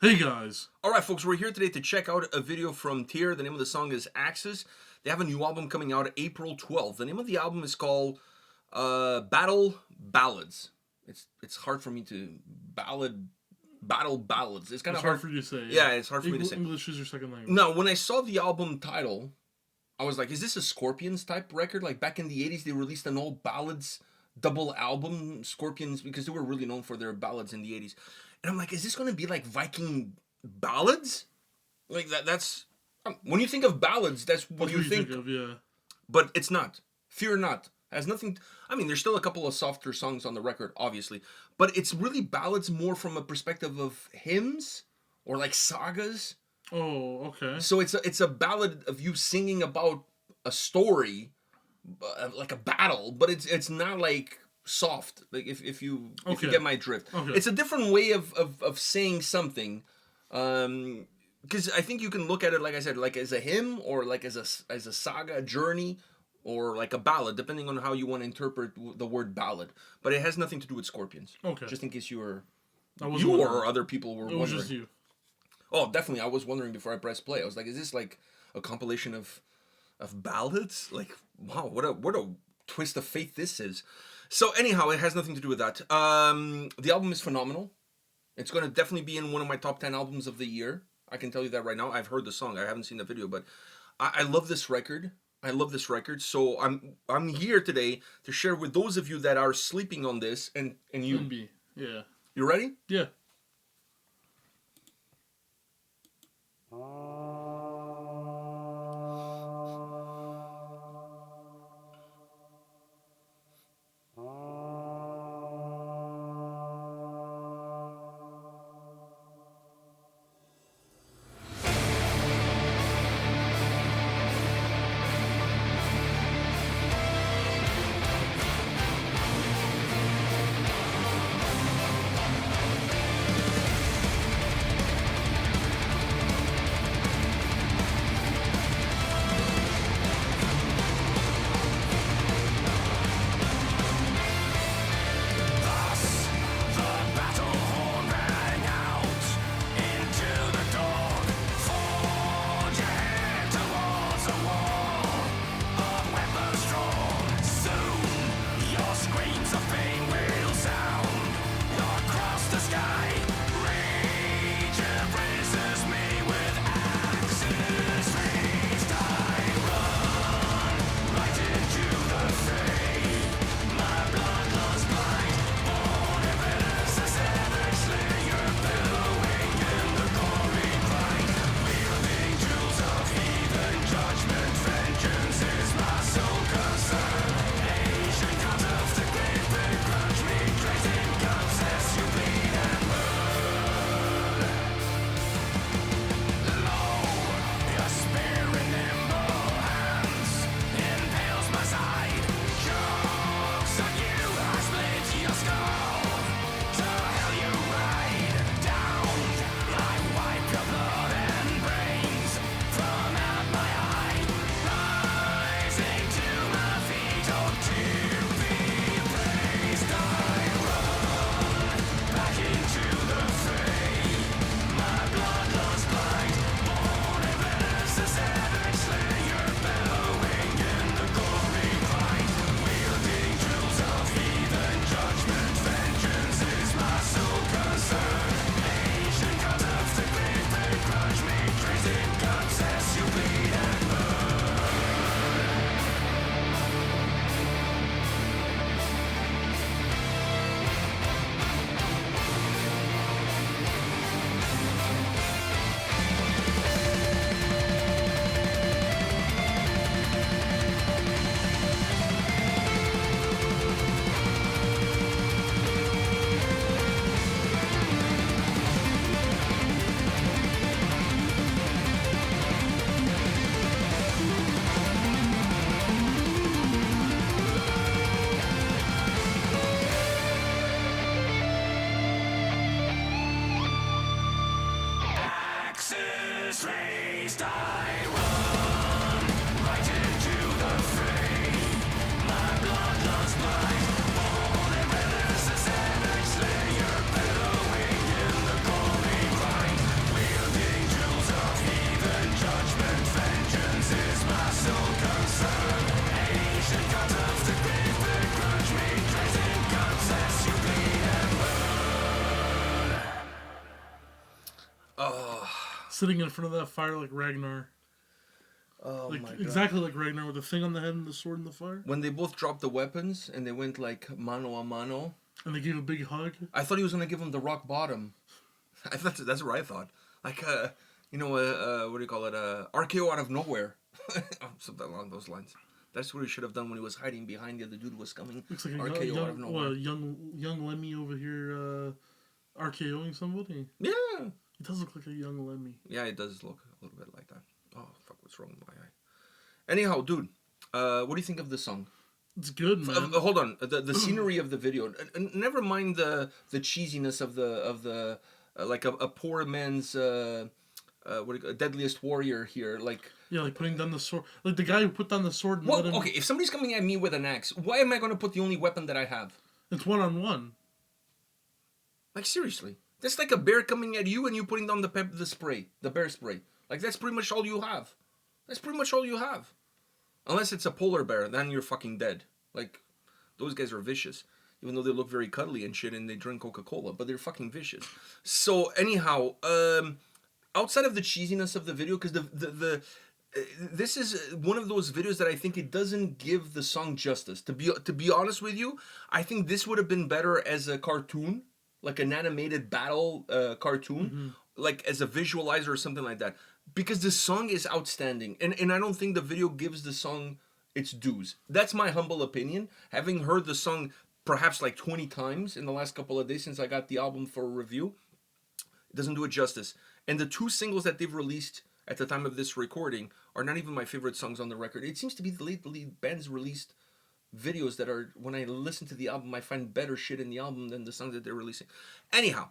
Hey guys! Alright folks, we're here today to check out a video from Tyr. The name of the song is Axis. They have a new album coming out April 12th. The name of the album is called Battle Ballads. It's hard for me to battle ballads. It's kind of hard for you to say. Yeah, it's hard for me to say. English is your second language. Now, when I saw the album title, I was like, is this a Scorpions type record? Like back in the 80s, they released an all ballads double album, Scorpions, because they were really known for their ballads in the 80s. And I'm like, is this going to be like Viking ballads? Like that's when you think of ballads, that's what you think of, yeah. But it's not. Fear not. Has nothing. I mean, there's still a couple of softer songs on the record, obviously, but it's really ballads more from a perspective of hymns or like sagas. Oh, okay. So it's a ballad of you singing about a story, like a battle, but it's not like soft, like if you get my drift. Okay. It's a different way of saying something, because I think you can look at it, like I said, like as a hymn or like as a saga, a journey, or like a ballad, depending on how you want to interpret the word ballad. But it has nothing to do with Scorpions. Okay. Just in case you or other people were wondering. It was just you. Oh, definitely. I was wondering before I pressed play. I was like, is this like a compilation of ballads? Like, wow, what a twist of fate this is. So anyhow, it has nothing to do with that. The album is phenomenal. It's going to definitely be in one of my top 10 albums of the year. I can tell you that right now. I've heard the song. I haven't seen the video, but I love this record. So I'm here today to share with those of you that are sleeping on this and you. Yeah. You ready? Yeah. sitting in front of that fire like Ragnar. Oh like my god! exactly like Ragnar with the thing on the head and the sword in the fire. When they both dropped the weapons and they went like mano a mano, and they gave a big hug. I thought he was gonna give him the rock bottom. I thought that's what I thought. Like what do you call it? RKO out of nowhere, something along those lines. That's what he should have done when he was hiding behind the other dude was coming. Looks like RKO out of nowhere. Young Lemmy over here RKOing somebody. Yeah. It does look like a young Lemmy. Yeah, it does look a little bit like that. Oh, fuck, what's wrong with my eye? Anyhow, dude, what do you think of this song? It's good, man. Hold on. The scenery of the video. Never mind the cheesiness of the like a poor man's deadliest warrior here. Like putting down the sword. Like the guy who put down the sword and let him... Okay, if somebody's coming at me with an axe, why am I going to put the only weapon that I have? It's 1-on-1. Like, seriously. That's like a bear coming at you and you putting down the bear spray. Like, that's pretty much all you have. That's pretty much all you have. Unless it's a polar bear, then you're fucking dead. Like, those guys are vicious. Even though they look very cuddly and shit and they drink Coca-Cola. But they're fucking vicious. So, anyhow, outside of the cheesiness of the video, because this is one of those videos that I think it doesn't give the song justice. To be honest with you, I think this would have been better as a cartoon. Like an animated battle cartoon. Like as a visualizer or something like that. Because the song is outstanding. And I don't think the video gives the song its dues. That's my humble opinion. Having heard the song perhaps like 20 times in the last couple of days since I got the album for a review, it doesn't do it justice. And the two singles that they've released at the time of this recording are not even my favorite songs on the record. It seems to be the lately bands released videos that are, when I listen to the album, I find better shit in the album than the songs that they're releasing. Anyhow,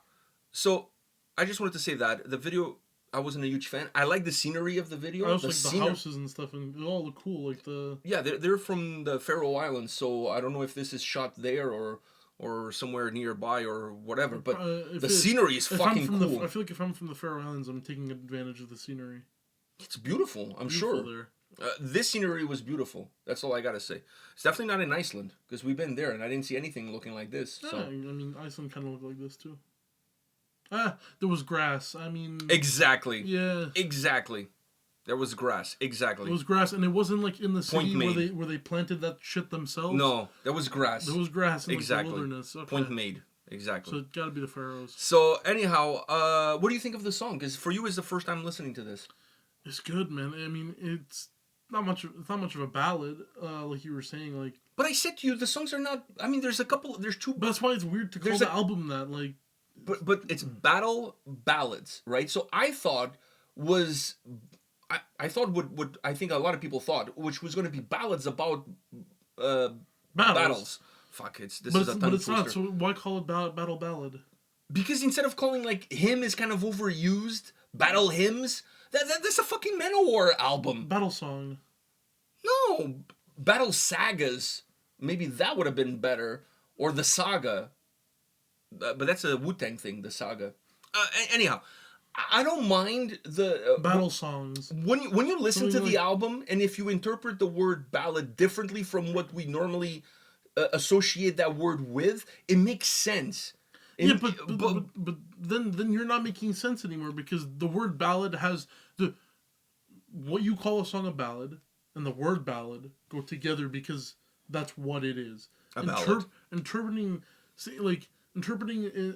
so I just wanted to say that the video, I wasn't a huge fan. I like the scenery of the video. I also like the houses and stuff, and it all look cool. Like yeah, they're from the Faroe Islands, so I don't know if this is shot there or somewhere nearby or whatever. But the scenery is fucking cool. I feel like if I'm from the Faroe Islands, I'm taking advantage of the scenery. It's beautiful. I'm sure. There. This scenery was beautiful. That's all I gotta say. It's definitely not in Iceland because we've been there and I didn't see anything looking like this. Yeah, so. I mean, Iceland kind of looked like this too. There was grass. I mean, exactly. Yeah, exactly. There was grass. Exactly. It was grass, and it wasn't like in the city where they planted that shit themselves. No, there was grass. There was grass in exactly. the wilderness. Okay. Point made. Exactly. So it gotta be the Faroes. So anyhow, what do you think of the song? Because for you, it's the first time listening to this. It's good, man. I mean, it's not much of a ballad, like you were saying. Like, but I said to you, the songs are not. I mean, there's two. But that's why it's weird to call the album that. Like, but it's battle ballads, right? So I thought was. I thought what I think a lot of people thought, which was going to be ballads about battles. Fuck, this is a tongue but it's twister. not. So why call it battle ballad? Because instead of calling like hymn is kind of overused, battle hymns. That's a fucking Manowar album. Battle song. No, battle sagas. Maybe that would have been better, or the saga. But that's a Wu-Tang thing, the saga. Anyhow. I don't mind the battle songs. When you listen to the album, and if you interpret the word ballad differently from what we normally associate that word with, it makes sense. But then you're not making sense anymore because the word ballad has what you call a song a ballad and the word ballad go together because that's what it is. A ballad. Interpreting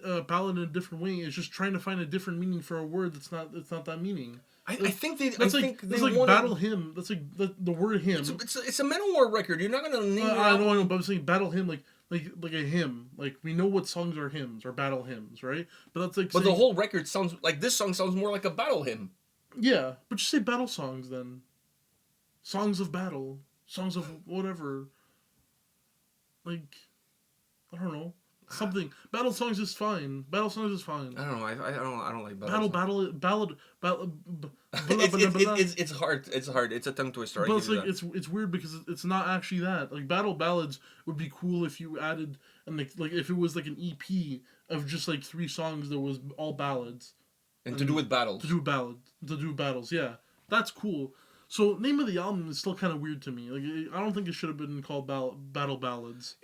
a ballad in a different way is just trying to find a different meaning for a word that's not that meaning. I think they. That's like battle hymn. That's like the word hymn. It's a Manowar record. You're not gonna name. I know, but I'm saying battle hymn like a hymn. Like we know what songs are hymns or battle hymns, right? But that's like. But the whole record sounds like this song sounds more like a battle hymn. Yeah, but just say battle songs then. Songs of battle, songs of whatever. Like, I don't know. Something battle songs is fine. Battle songs is fine. I don't know. I don't like ballad. It's hard. It's hard. It's a tongue twister. But it's weird because it's not actually that. Like battle ballads would be cool if you added and like if it was like an EP of just like 3 songs that was all ballads. And to do with battles. To do battles. Yeah, that's cool. So name of the album is still kind of weird to me. Like I don't think it should have been called battle ballads.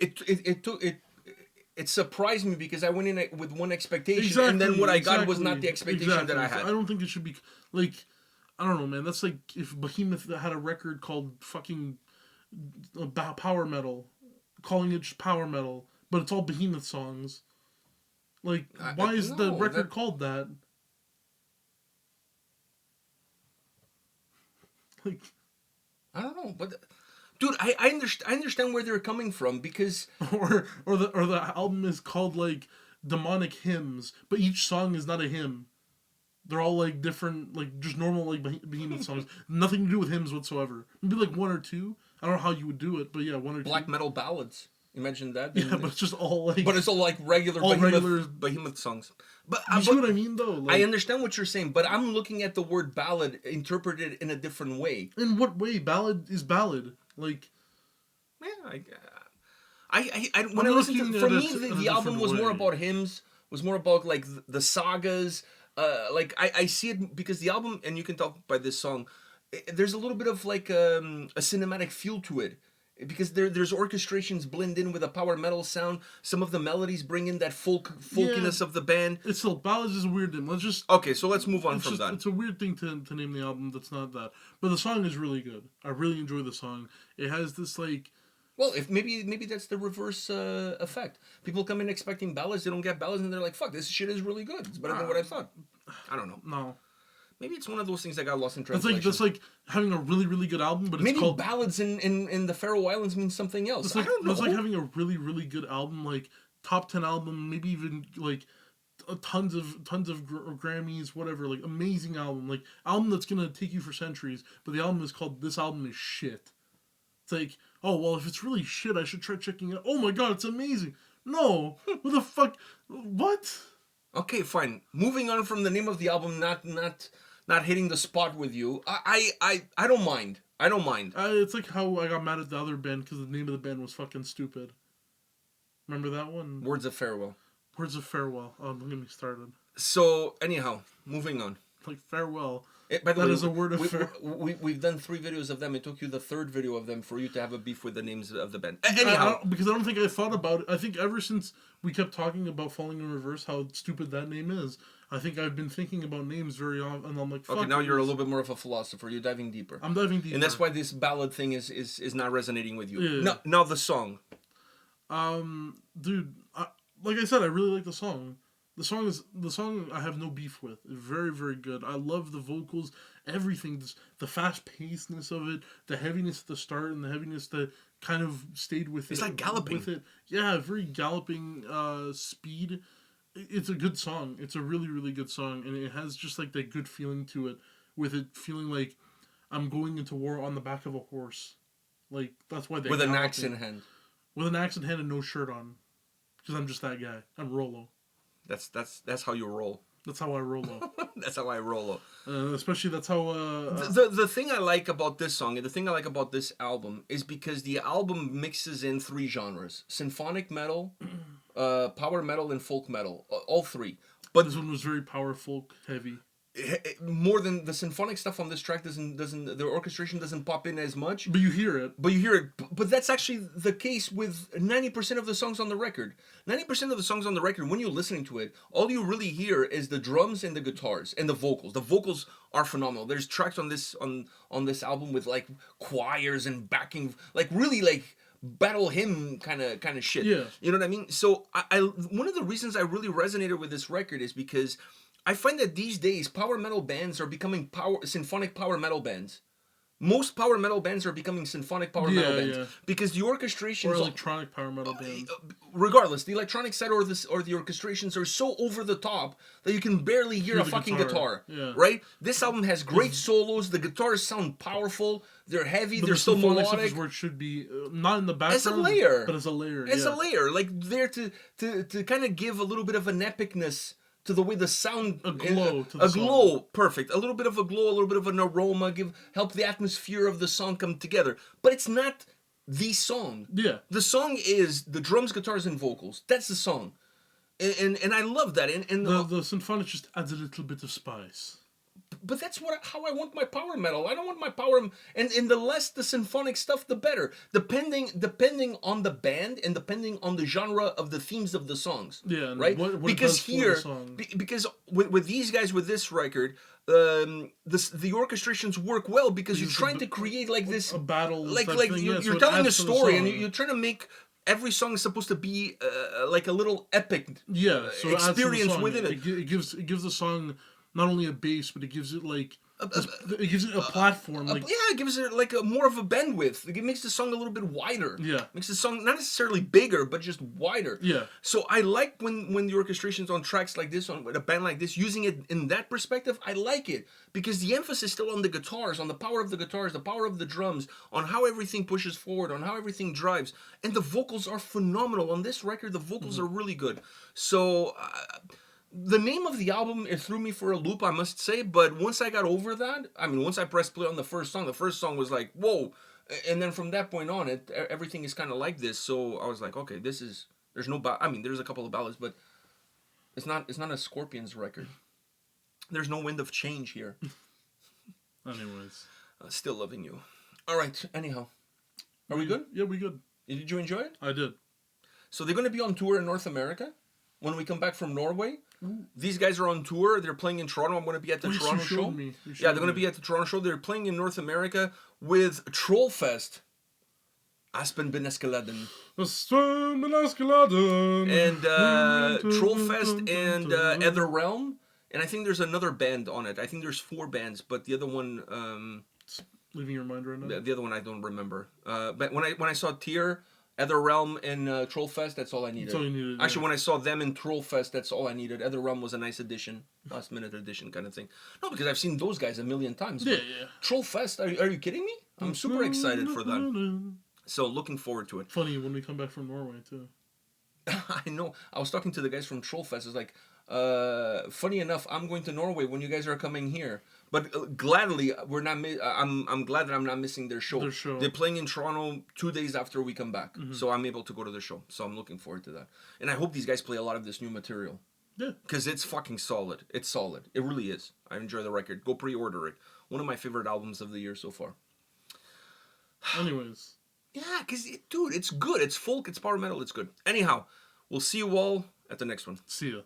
it surprised me because I went in with one expectation, and then what I got was not the expectation that I had. I don't think it should be like, I don't know, man. That's like if Behemoth had a record called fucking power metal, calling it just power metal, but it's all Behemoth songs. Like, why is the record called that? Like, I don't know, but dude, I understand where they're coming from because or the album is called like Demonic Hymns, but each song is not a hymn. They're all like different, like just normal like Behemoth songs, nothing to do with hymns whatsoever. Maybe like one or two. I don't know how you would do it, but yeah, one or black two. metal ballads. Imagine that. Yeah, but it's just all like. But it's all like regular Behemoth songs. But you see what I mean, though. Like, I understand what you're saying, but I'm looking at the word ballad interpreted in a different way. In what way? Ballad is ballad. Like, yeah, when I listened to, for me, the album was more about hymns, was more about like the sagas. Like I see it because the album, and you can tell by this song, there's a little bit of like a cinematic feel to it. Because there's orchestrations blend in with a power metal sound. Some of the melodies bring in that folkiness of the band. It's still, ballads is a weird thing. So let's move on from that. It's a weird thing to name the album that's not that. But the song is really good. I really enjoy the song. It has this like... Well, if maybe that's the reverse effect. People come in expecting ballads, they don't get ballads, and they're like, fuck, this shit is really good. It's better than what I thought. I don't know. No. Maybe it's one of those things that got lost in translation. That's like having a really, really good album, but it's called... Maybe ballads in the Faroe Islands means something else. I don't know. It's like having a really, really good album, like top 10 album, maybe even like tons of Grammys, whatever, like amazing album, like album that's gonna take you for centuries. But the album is called "This Album Is Shit." It's like, oh well, if it's really shit, I should try checking it out. Oh my god, it's amazing. No, what the fuck? What? Okay, fine. Moving on from the name of the album, not hitting the spot with you. I don't mind. I don't mind. It's like how I got mad at the other band because the name of the band was fucking stupid. Remember that one? Words of Farewell. Words of Farewell. Oh, don't get me started. So, anyhow, moving on. Like, farewell. By the way, is a word of we've done 3 videos of them. It took you the 3rd video of them for you to have a beef with the names of the band. Anyhow. Because I don't think I thought about it. I think ever since we kept talking about Falling in Reverse, how stupid that name is, I think I've been thinking about names very often, and I'm like, fuck. Okay, now you're a little bit more of a philosopher. You're diving deeper. I'm diving deeper. And that's why this ballad thing is not resonating with you. Yeah. Now the song. Dude, like I said, I really like the song. The song I have no beef with. It's very, very good. I love the vocals, everything. The fast pacedness of it, the heaviness at the start, and the heaviness that kind of stayed with it. It's like galloping. With it. Yeah, very galloping speed. It's a good song. It's a really, really good song, and it has just like that good feeling to it, with it feeling like I'm going into war on the back of a horse. Like, that's why they with an axe in hand. With an axe in hand and no shirt on, because I'm just that guy. I'm Rollo. That's how you roll. That's how I roll. That's how I roll. Especially that's how. The thing I like about this song and the thing I like about this album is because the album mixes in 3 genres: symphonic metal, power metal, and folk metal. All 3. But this one was very power folk heavy. More than the symphonic stuff on this track doesn't the orchestration doesn't pop in as much. But you hear it. But that's actually the case with 90% of the songs on the record. 90% of the songs on the record, when you're listening to it, all you really hear is the drums and the guitars and the vocals. The vocals are phenomenal. There's tracks on this album with like choirs and backing, like really like battle hymn kind of shit. Yeah. You know what I mean? So I one of the reasons I really resonated with this record is because I find that these days power metal bands are becoming symphonic power metal bands. Most power metal bands are becoming symphonic power metal bands because the orchestrations or electronic power metal bands. Regardless, the electronic side or the orchestrations are so over the top that you can barely hear a fucking guitar. Yeah. Right? This album has great solos. The guitars sound powerful. They're heavy. They're still melodic. Is where it should be, not in the background. As a layer, but as a layer. As a layer, like there to kind of give a little bit of an epicness to the way the sound, a glow, perfect. A little bit of a glow, a little bit of an aroma, help the atmosphere of the song come together. But it's not the song. Yeah, the song is the drums, guitars, and vocals. That's the song, and I love that. And the symphonic just adds a little bit of spice. but that's how I want my power metal. I don't want my power, and the less the symphonic stuff, the better. Depending on the band and depending on the genre of the themes of the songs. Yeah, and right. what it Because does for here, the song. because with these guys with this record, the orchestrations work well because you're trying to create like this a battle, like type like thing, you're, yeah, so you're it telling a adds to the story and song. you're trying to make. Every song is supposed to be like a little epic Yeah, so it adds to the experience song. within it. It gives the song not only a base, but it gives it like it gives it a platform. Like Yeah, it gives it like more of a bandwidth. It makes the song a little bit wider. Yeah. Makes the song not necessarily bigger, but just wider. Yeah. So I like when the orchestration's on tracks like this, on a band like this, using it in that perspective, I like it. Because the emphasis is still on the guitars, on the power of the guitars, the power of the drums, on how everything pushes forward, on how everything drives. And the vocals are phenomenal. On this record, the vocals are really good. So... the name of the album, it threw me for a loop, I must say, but once I got over that, I mean, once I pressed play on the first song was like, whoa, and then from that point on, everything is kind of like this, so I was like, okay, there's no, I mean, there's a couple of ballads, but it's not a Scorpions record. There's no Wind of Change here. Anyways. Still loving you. All right, anyhow. Are we good? Yeah, we good. Did you enjoy it? I did. So they're going to be on tour in North America when we come back from Norway. These guys are on tour. They're playing in Toronto. I'm going to be at the Toronto show. Yeah, they're going to be at the Toronto show. They're playing in North America with Trollfest. Aspen Benescaladen. And Trollfest and Ether Realm. And I think there's another band on it. I think there's 4 bands, but the other one... leaving your mind right now? The other one I don't remember. But when I saw Tyr... Ether Realm and Trollfest, that's all I needed. That's all you needed. Actually, when I saw them in Trollfest, that's all I needed. Ether Realm was a nice addition, last minute addition kind of thing. No, because I've seen those guys a million times. Yeah. Trollfest, are you kidding me? I'm super excited for that. So looking forward to it. Funny when we come back from Norway too. I know. I was talking to the guys from Trollfest. It's like, funny enough, I'm going to Norway when you guys are coming here. But gladly, we're not. I'm glad that I'm not missing their show. They're playing in Toronto 2 days after we come back, so I'm able to go to the show. So I'm looking forward to that, and I hope these guys play a lot of this new material. Yeah, because it's fucking solid. It's solid. It really is. I enjoy the record. Go pre-order it. One of my favorite albums of the year so far. Anyways. Yeah, because dude, it's good. It's folk. It's power metal. It's good. Anyhow, we'll see you all at the next one. See ya.